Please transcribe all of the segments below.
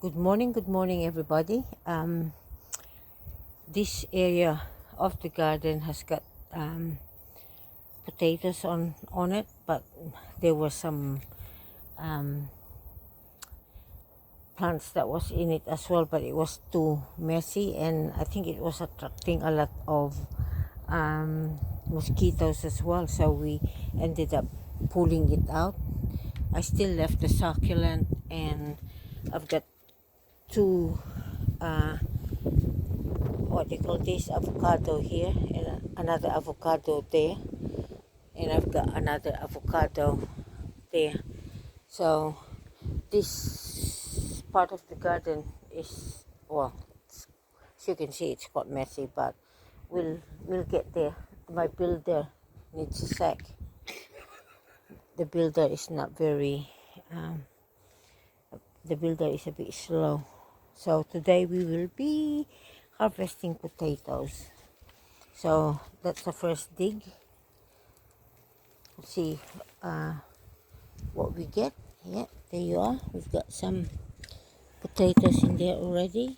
Good morning, everybody. This area of the garden has got potatoes on it, but there were some plants that was in it as well, but it was too messy, and I think it was attracting a lot of mosquitoes as well. So we ended up pulling it out. I still left the succulent, and I've got two what do you call this, avocado here and another avocado there, and I've got another avocado there. So this part of the garden is, well, as you can see, it's quite messy, but we'll get there. My builder needs a sec. The builder is not very the builder is a bit slow. So today we will be harvesting potatoes. So that's the first dig. Let's see what we get. Yeah, there you are. We've got some potatoes in there already.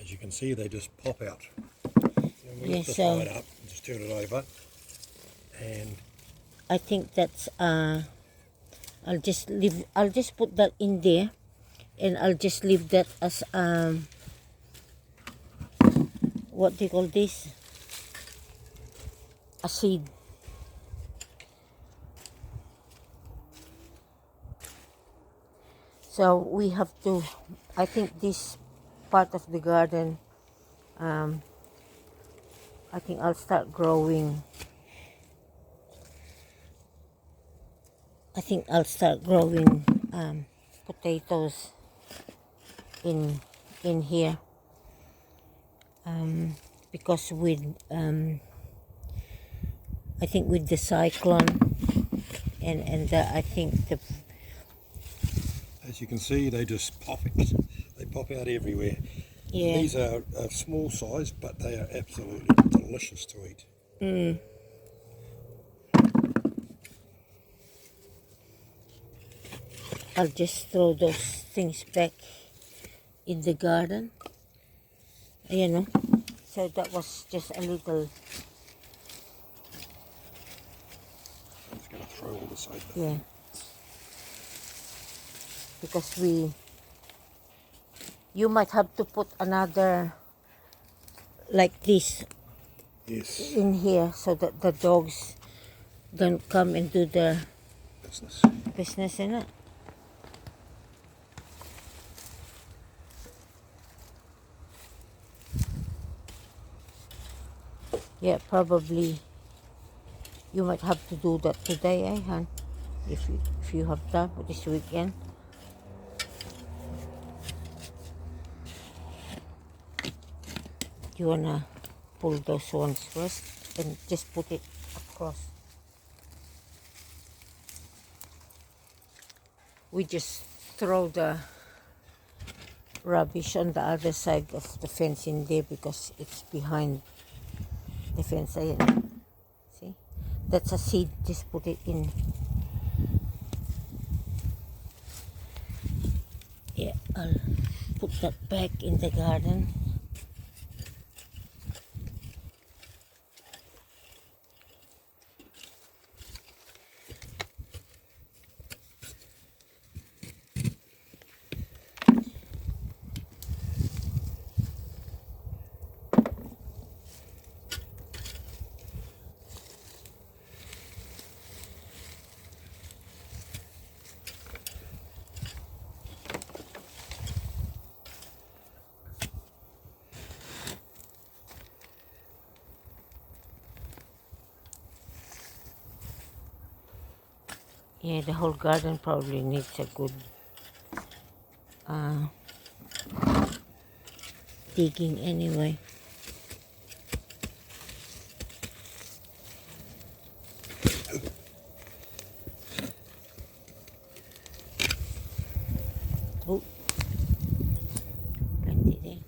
As you can see, they just pop out. And we Yeah, lift this so side up and just turn it over. And I think that's I'll just put that in there, and I'll just leave that as what do you call this? A seed. So we have to, I think this part of the garden, I think I'll start growing. I think I'll start growing potatoes in here, because with I think with the cyclone and I think the, as you can see, they just pop out. They pop out everywhere. yeah. These are a small size, but they are absolutely delicious to eat. I'll just throw those things back in the garden, you know. So that was just a little, I'm just going to throw all this over. yeah, because you might have to put another like this Yes, in here so that the dogs don't come and do their business in it. Yeah, probably you might have to do that today, hon? If you have time for this weekend. You wanna pull those ones first and just put it across. We just throw the rubbish on the other side of the fence in there because it's behind the fence. Ayan. See? That's a seed. Just put it in. Yeah, I'll put that back in the garden. Yeah, the whole garden probably needs a good digging anyway. Oh, plenty there.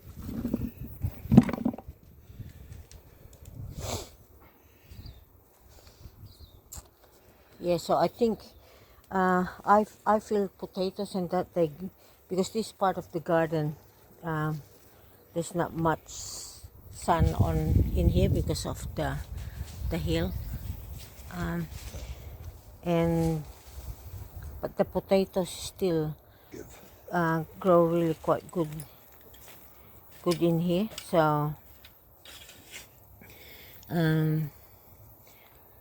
Yeah, so I think I feel potatoes and that because this part of the garden, there's not much sun on in here because of the hill, and but the potatoes still grow really quite good in here. So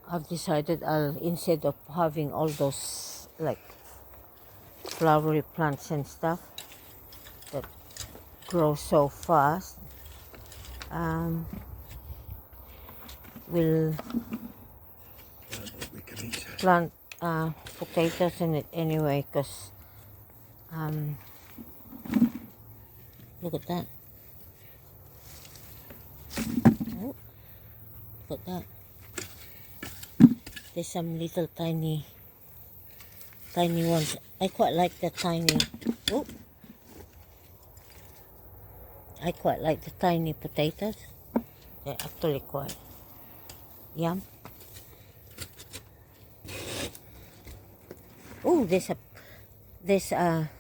I've decided I'll, instead of having all those like flowery plants and stuff that grow so fast, we'll We can eat. plant potatoes in it anyway, because look at that. Oh, look at that. There's some little tiny ones. I quite like the tiny. Oh, I quite like the tiny potatoes. They're actually quite yum. Oh, there's a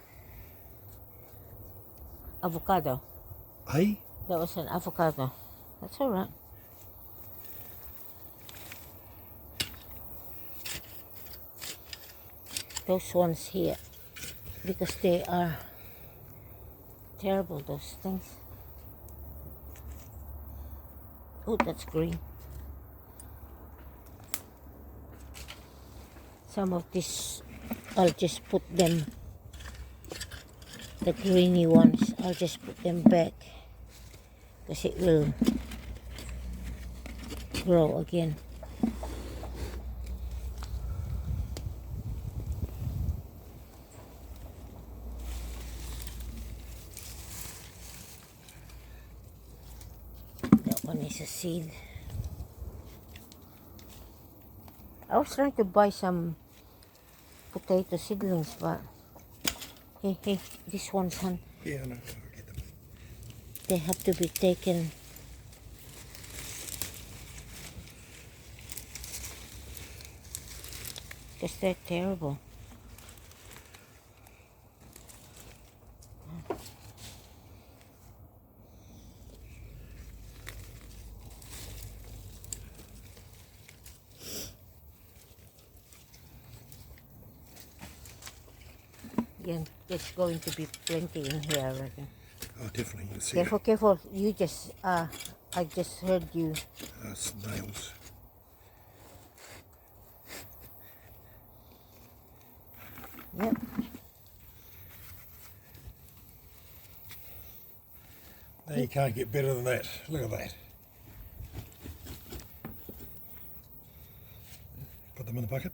avocado. Hey? That was an avocado. That's all right. Those ones here, because they are terrible, those things. Oh, that's green. Some of this, I'll just put them, the greeny ones, I'll just put them back, because it will grow again. That one is a seed. I was trying to buy some potato seedlings, but hey, this one's on. Yeah, no, I'll get them. They have to be taken. Because they're terrible. Yeah, there's going to be plenty in here, I reckon. Oh, definitely. You can see Careful, careful. You just, I just heard you. snails. Yep. No, you can't get better than that. Look at that. Put them in the bucket.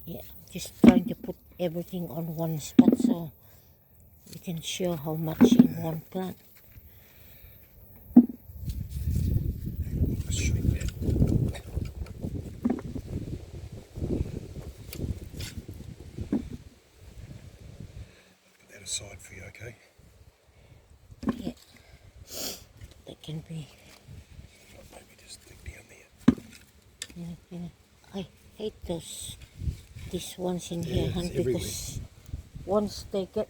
Yeah, just trying to put everything on one spot so you can show how much in one plant. Let's shrink that. Put that aside for you, okay? Yeah, that can be. Maybe just stick down there. Yeah. I hate these ones in Yeah, here, it's hun, everywhere. because once they get.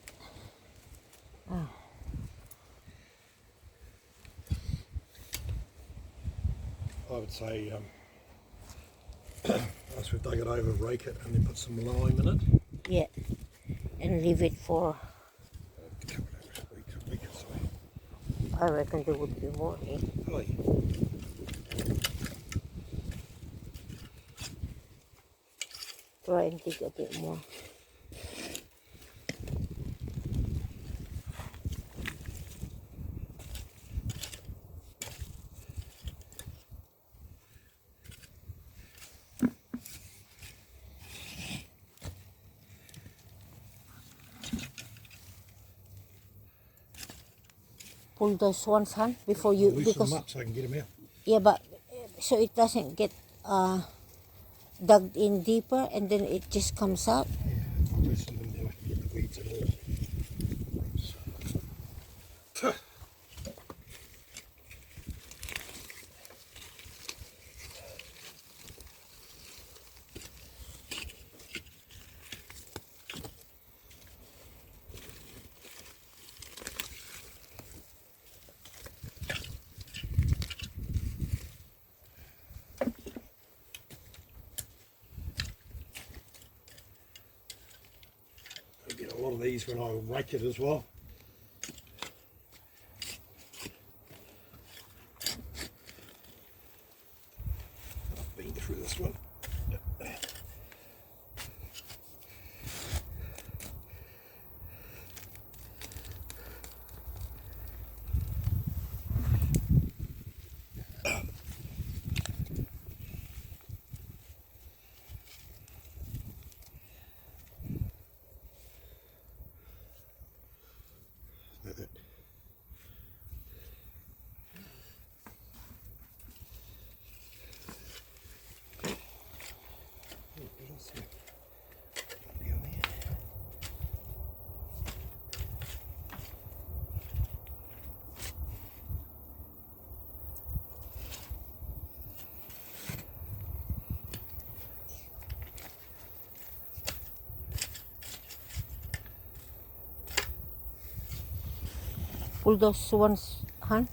I would say once we've dug it over, rake it and then put some lime in it. Yeah, and leave it for. A couple of weeks or so. I reckon there would be more here. Oh, yeah. Try and dig a bit more. Pull those ones, hun, before you, I'll loosen because them up so I can get them out. yeah, but so it doesn't get dug in deeper, and then it just comes out. Yeah, I'll loosen them now. I can get the weeds and all. these when I rake it as well. I've been through this one. Pull those ones, hun,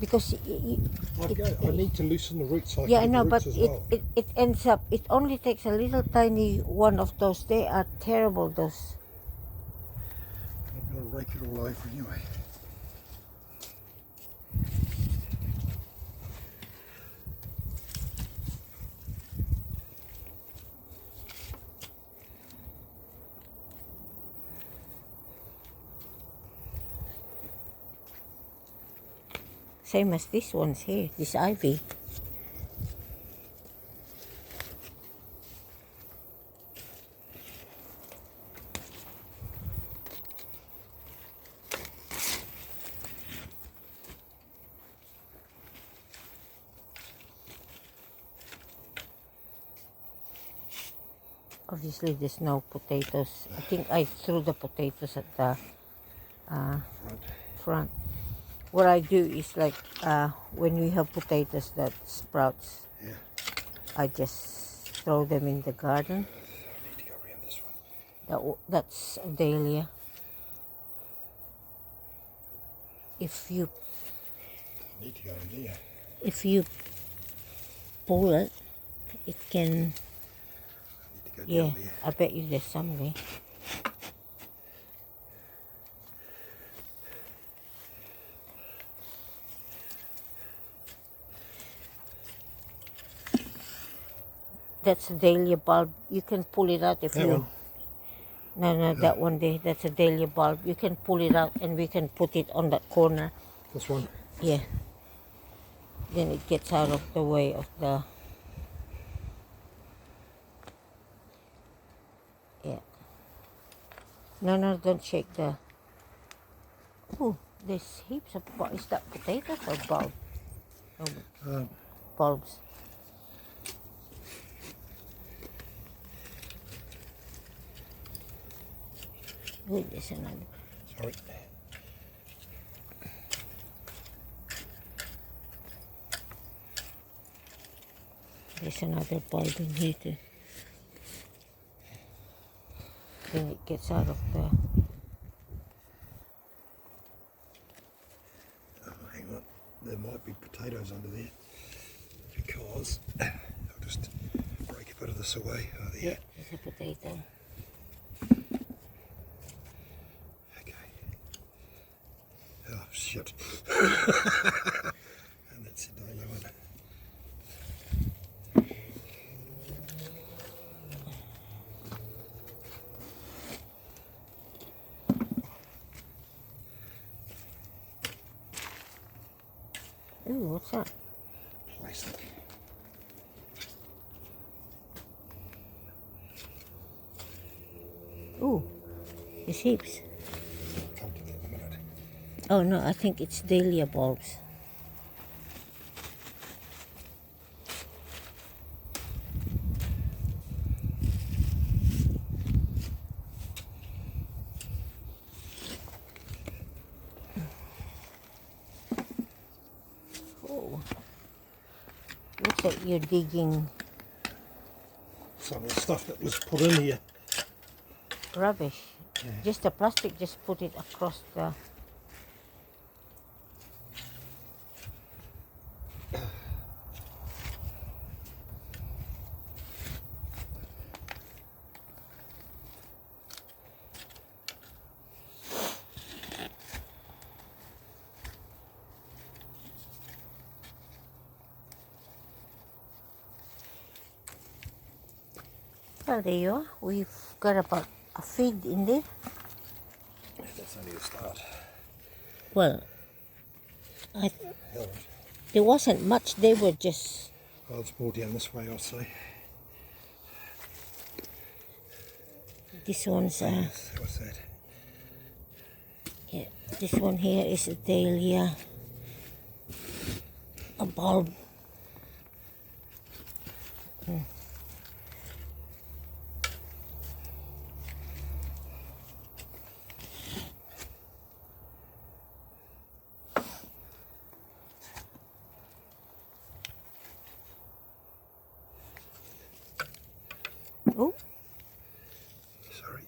because I need to loosen the roots. So I yeah, I can know, get the but roots as well. it ends up. It only takes a little tiny one of those. They are terrible. Those. I'm going to rake it all over anyway. Same as this ones here. This ivy. Obviously, there's no potatoes. I think I threw the potatoes at the front. What I do is like when we have potatoes that sprouts, Yeah. I just throw them in the garden. I need to go around this one. That's a dahlia. If you I need to go in there. if you pull it, it can. I need to go Yeah, down there. I bet you there's some there. That's a dahlia bulb. You can pull it out if That you. one? No, that one there. That's a dahlia bulb. You can pull it out and we can put it on that corner. This one? Yeah. Then it gets out of the way of the. Yeah. No, don't shake the. Oh, there's heaps of. Is that potatoes or bulb? No, bulbs. Wait, there's another. Sorry. There's another bulb in here too. Then it gets out of the. Oh, hang on. There might be potatoes under there. Because I'll just break a bit of this away. Oh, there. Yeah, there's a potato. Okay. Oh, shit. And that's the daily one. Ooh, what's that? Plastic. Ooh, there's heaps. Come to that in a minute. Oh no, I think it's dahlia bulbs. Oh, looks like you're digging Some of the stuff that was put in here. rubbish. Yeah. Just the plastic, just put it across the. Well, there you are. We've got about a feed in there. That's only a start. Well, Hell, there wasn't much. They were just... oh, it's more down this way, I'll say. This one's... What's that? yeah, this one here is a dahlia. A bulb. Oh, Sorry.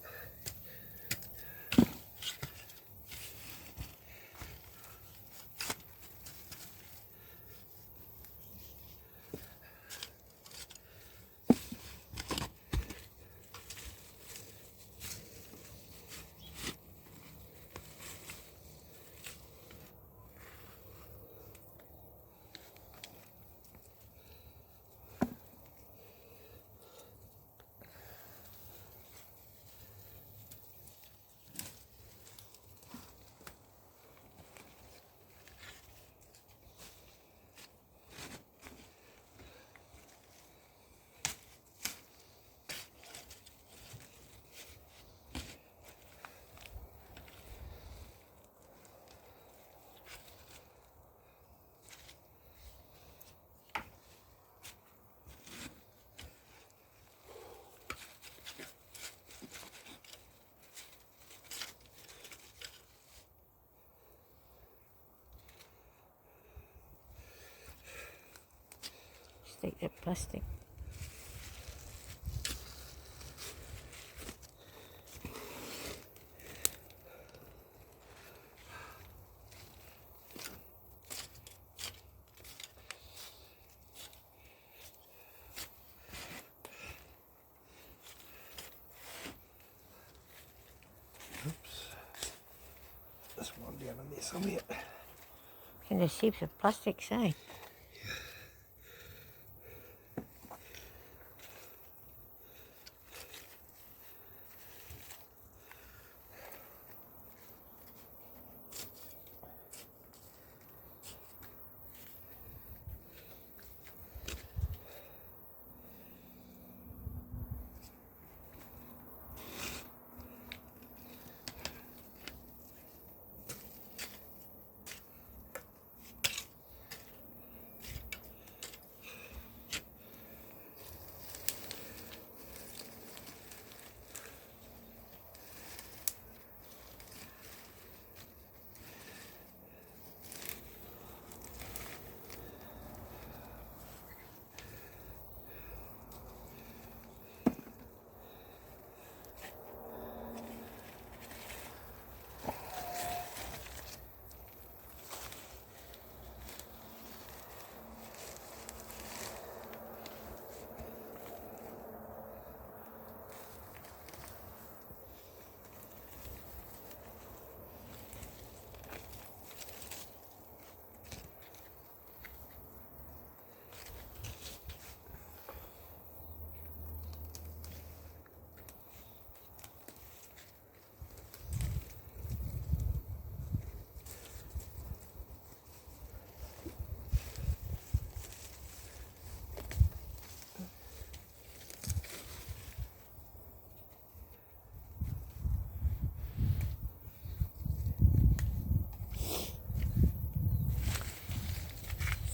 just take that plastic. Oops. There's one down in there somewhere. And there's heaps of plastic, say.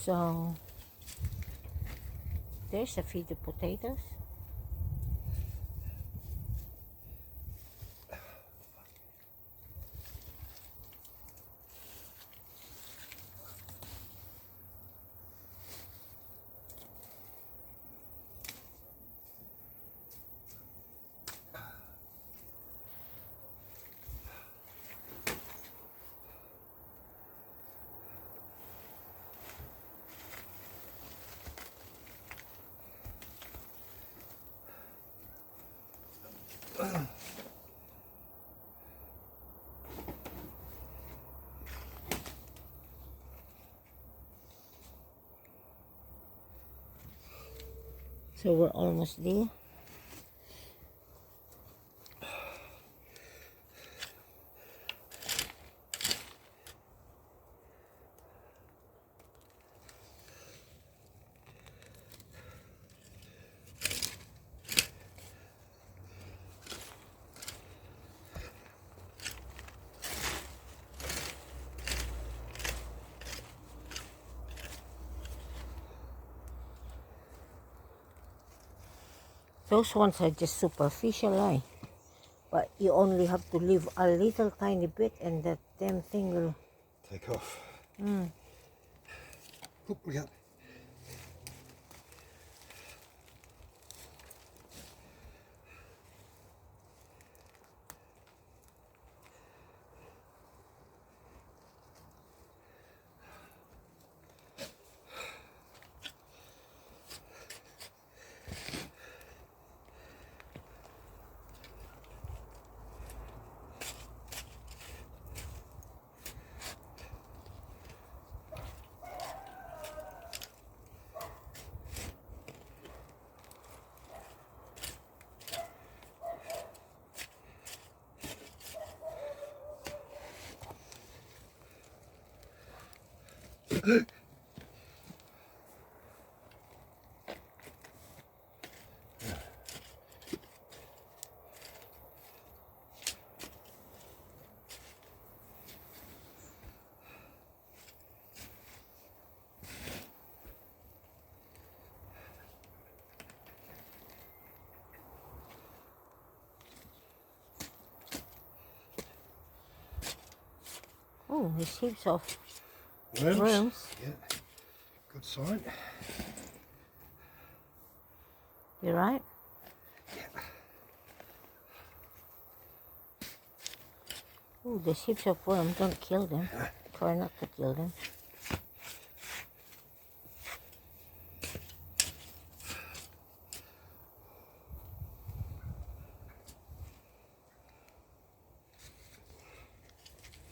So there's a feed of potatoes. So we're almost there. those ones are just superficial, eh? But you only have to leave a little tiny bit and that damn thing will... take off. Oop, look out. Oh, there's heaps of Worms. worms. Yeah, good sign. You right? Yeah. Oh, there's heaps of worms. Don't kill them. Try not to kill them.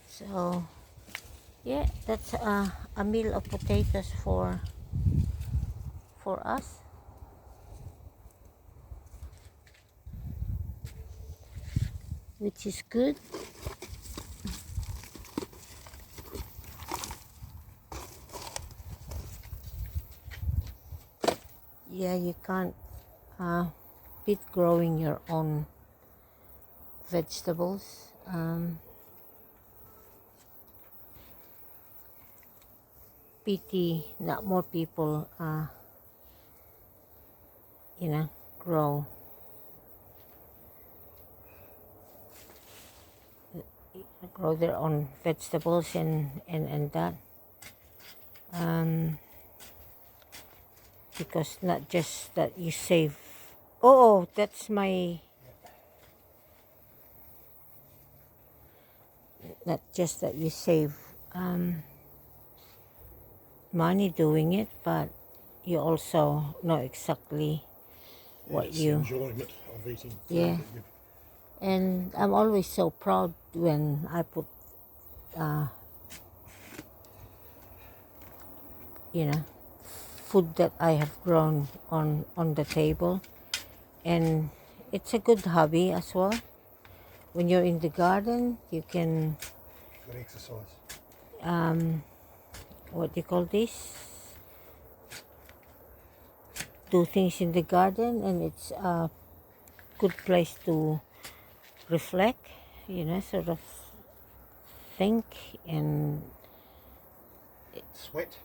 So, yeah, that's a meal of potatoes for us. Which is good. Yeah, you can't beat growing your own vegetables. Pity not more people, grow their own vegetables and that. Because not just that you save. Oh, that's my. Not just that you save money doing it, but you also know exactly what it's you... the enjoyment of eating food. Yeah. That you... And I'm always so proud when I put, food that I have grown on the table. And it's a good hobby as well. When you're in the garden, you can, Good exercise. what do you call this? Do things in the garden, and it's a good place to reflect, sort of think, and Sweat.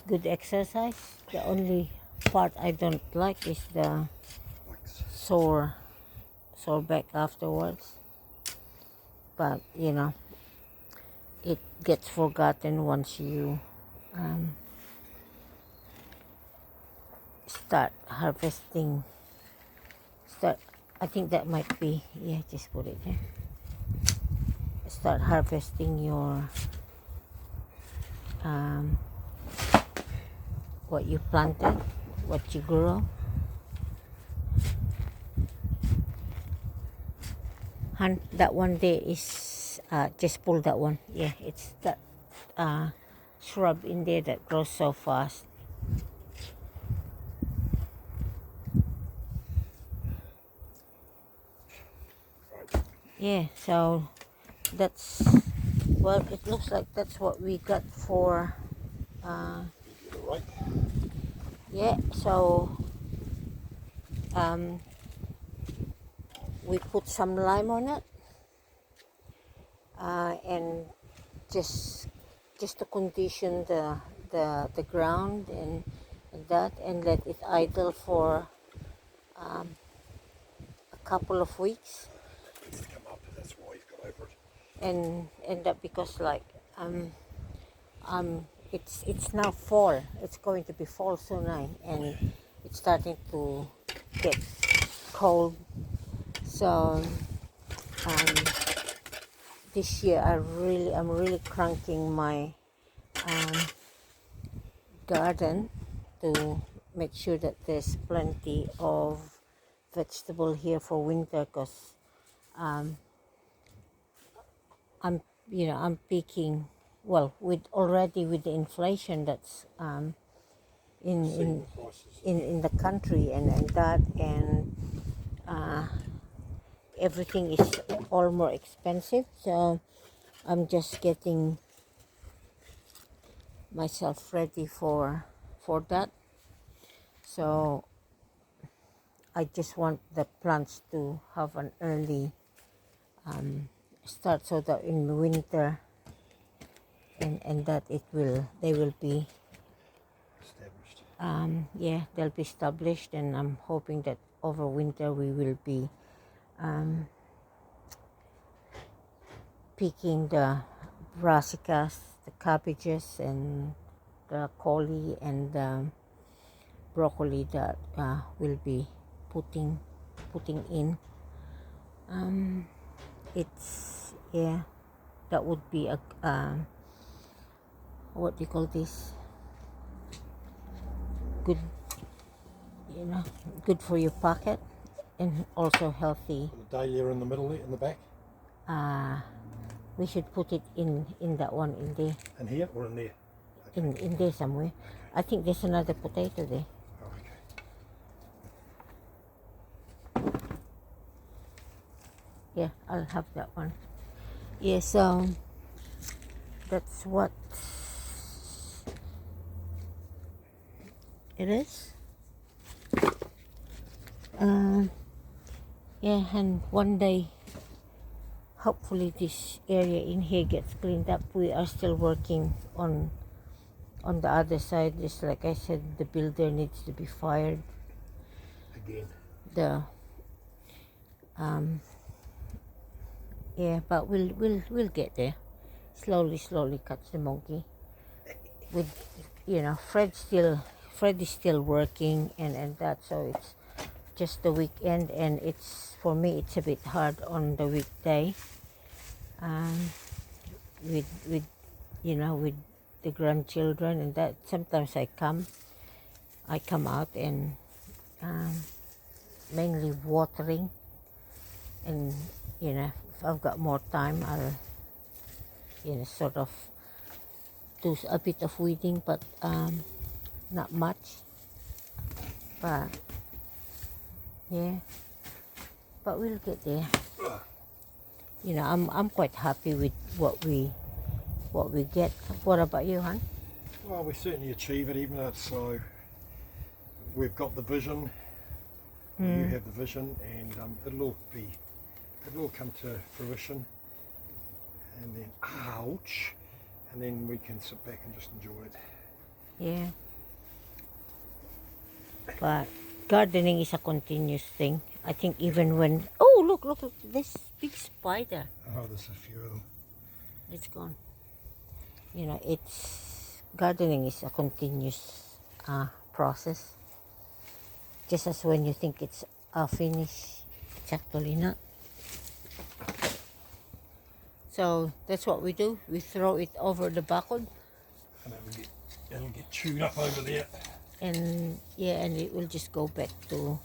good exercise. The only part I don't like is the Wax. sore back afterwards. But it gets forgotten once you start harvesting. I think that might be, yeah, just put it there. Start harvesting your what you planted, what you grow. And that one there is, just pull that one. Yeah, it's that shrub in there that grows so fast. Yeah, so that's, well, it looks like that's what we got for, Right. yeah, so we put some lime on it, and just to condition the ground and that, and let it idle for a couple of weeks, It's come up, that's why you've got over it. and that because like it's now fall. It's going to be fall soon, and it's starting to get cold. So this year I'm really cranking my garden to make sure that there's plenty of vegetable here for winter, because I'm picking well with the inflation that's in Seeing the prices. in the country, and that, and everything is all more expensive. So I'm just getting myself ready for that. So I just want the plants to have an early start, so that in winter and that they will be Established. they'll be established, and I'm hoping that over winter we will be picking the brassicas, the cabbages, and the coli and the broccoli that will be putting in. It's that would be a what do you call this? Good, good for your pocket, and also healthy. The dahlia in the middle there, in the back. We should put it in that one in there. In here or in there? In there somewhere. I think there's another potato there. Oh, okay. Yeah, I'll have that one. Yeah, so that's what it is. Yeah, and one day, hopefully this area in here gets cleaned up. We are still working on the other side. Just like I said, the builder needs to be fired. Again. But we'll get there. Slowly catch the monkey. With Fred is still working, and that, so it's just the weekend, and it's for me it's a bit hard on the weekday. With with the grandchildren, and that sometimes I come out and mainly watering, and if I've got more time, I'll sort of do a bit of weeding, but not much. But but we'll get there. I'm quite happy with what we get. What about you, hon? Well, we certainly achieve it, even though it's slow. We've got the vision. You have the vision, and it'll all come to fruition. And then, ouch! And then we can sit back and just enjoy it. Yeah. But gardening is a continuous thing. I think even when look this big spider. Oh, there's a few of them. It's gone. It's gardening is a continuous process. Just as when you think it's finished, it's actually not. So that's what we do. We throw it over the backwood, And it'll get chewed up over there. and it will just go back to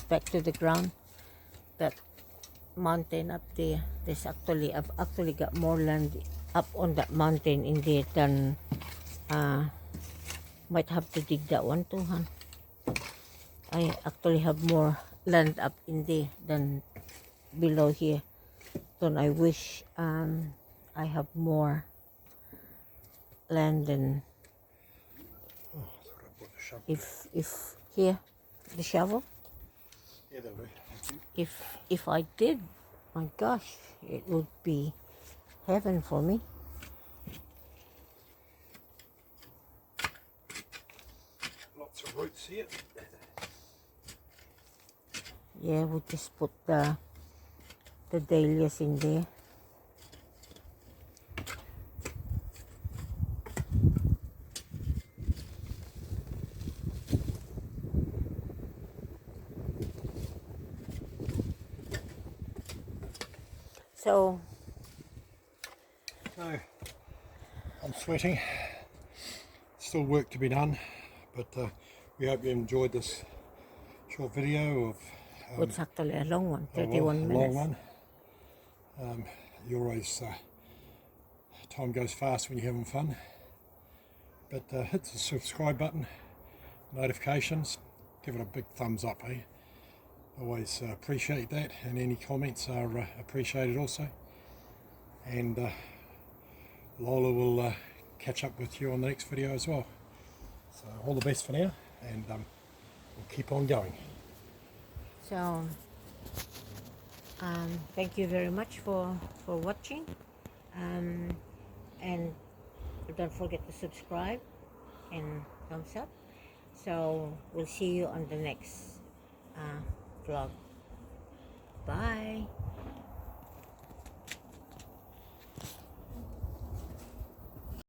back to the ground. That mountain up there, I've actually got more land up on that mountain in there than might have to dig that one too, huh? I actually have more land up in there than below here. Don't I wish I have more land than Oh, I thought I brought the shovel. if here the shovel. Yeah, that'll do. Thank you. If I did, my gosh, it would be heaven for me. Lots of roots here. Yeah, we just put the dahlias in there. So I'm sweating. Still work to be done, but we hope you enjoyed this short video of it's actually a long one, a 31 minutes. long one. You always time goes fast when you're having fun. But hit the subscribe button, notifications, give it a big thumbs up, eh? Always appreciate that, and any comments are appreciated also. And Lola will catch up with you on the next video as well. So all the best for now, and we'll keep on going. So thank you very much for watching, and don't forget to subscribe and thumbs up. So we'll see you on the next vlog. Bye.